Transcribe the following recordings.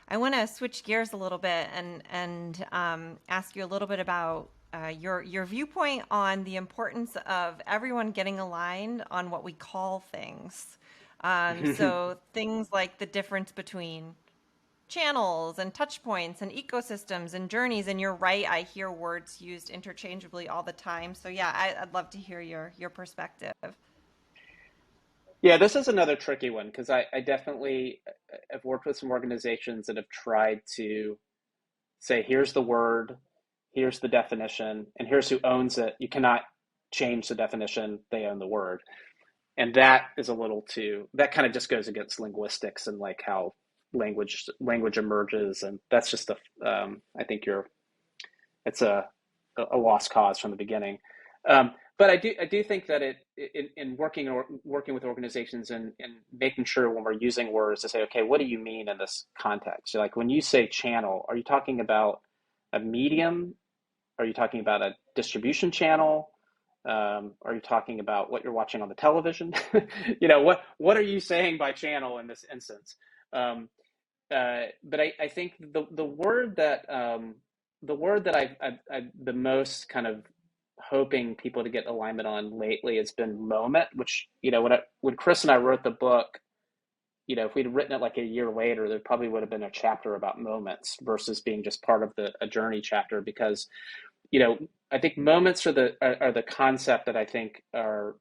I want to switch gears a little bit and ask you a little bit about your viewpoint on the importance of everyone getting aligned on what we call things. So things like the difference between channels and touch points and ecosystems and journeys. And you're right, I hear words used interchangeably all the time. So yeah, I'd love to hear your perspective. Yeah, this is another tricky one because I definitely have worked with some organizations that have tried to say, here's the word, here's the definition, and here's who owns it. You cannot change the definition, they own the word. And that is a little too, that kind of just goes against linguistics and like how language emerges. And that's just I think it's a lost cause from the beginning. But I do think that in working with organizations and making sure when we're using words to say, okay, what do you mean in this context? So like when you say channel, are you talking about a medium? Are you talking about a distribution channel? Are you talking about what you're watching on the television? What are you saying by channel in this instance? Um, but I think the word that I've the most kind of hoping people to get alignment on lately has been moment, which when Chris and I wrote the book, if we'd written it like a year later, there probably would have been a chapter about moments versus being just part of a journey chapter because you know I think moments are the concept that I think are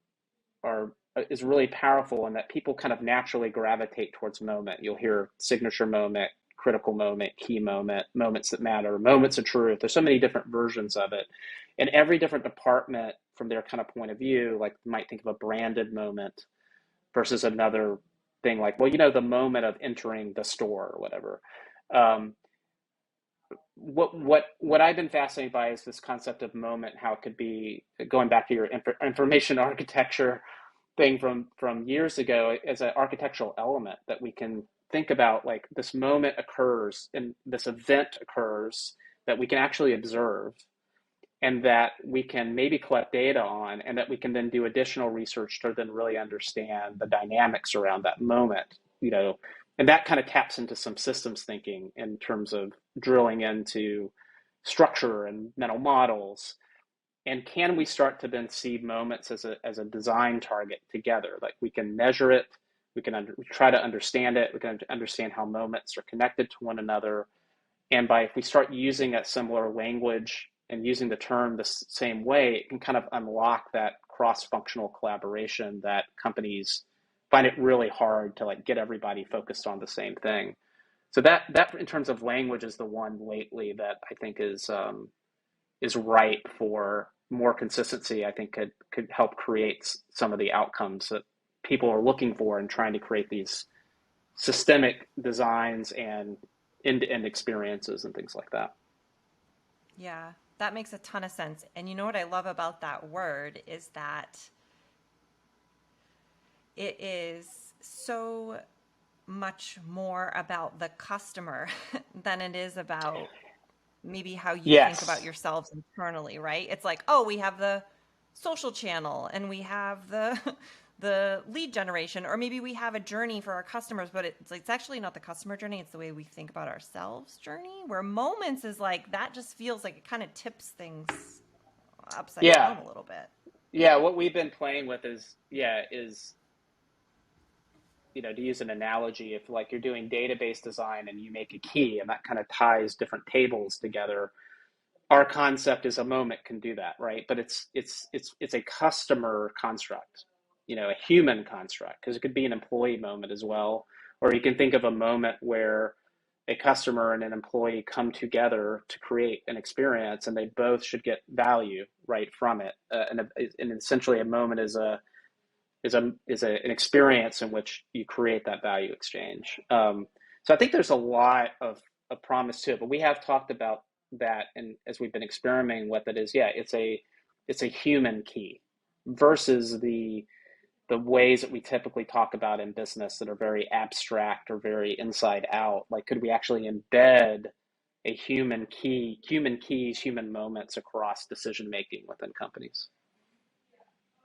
is really powerful and that people kind of naturally gravitate towards moment. You'll hear signature moment, critical moment, key moment, moments that matter, moments of truth. There's so many different versions of it. And every different department from their kind of point of view, like you might think of a branded moment versus another thing like, well, the moment of entering the store or whatever. Um, what I've been fascinated by is this concept of moment, how it could be going back to your information architecture thing from years ago as an architectural element that we can think about like this moment occurs and this event occurs that we can actually observe and that we can maybe collect data on and that we can then do additional research to then really understand the dynamics around that moment and that kind of taps into some systems thinking in terms of drilling into structure and mental models and can we start to then see moments as a design target together? Like we can measure it, we try to understand it, we can understand how moments are connected to one another. And by if we start using a similar language and using the term the same way, it can kind of unlock that cross-functional collaboration that companies find it really hard to like get everybody focused on the same thing. So that in terms of language is the one lately that I think is ripe for more consistency, I think could help create some of the outcomes that people are looking for and trying to create these systemic designs and end-to-end experiences and things like that. Yeah, that makes a ton of sense. And you know what I love about that word is that it is so much more about the customer than it is about maybe how you think about Yes. yourselves internally, right? It's like, oh, we have the social channel and we have the the lead generation, or maybe we have a journey for our customers, but it's actually not the customer journey, it's the way we think about ourselves journey. Where moments is like that just feels like it kind of tips things upside Yeah. down a little bit. Yeah. What we've been playing with is to use an analogy, if like you're doing database design and you make a key and that kind of ties different tables together, our concept is a moment can do that, right? But it's a customer construct, a human construct, because it could be an employee moment as well, or you can think of a moment where a customer and an employee come together to create an experience, and they both should get value right from it. And essentially, a moment an experience in which you create that value exchange. So I think there's a lot of promise to it, but we have talked about that, and as we've been experimenting with it, is yeah, it's a human key versus the ways that we typically talk about in business that are very abstract or very inside out. Like, could we actually embed a human keys, human moments across decision making within companies?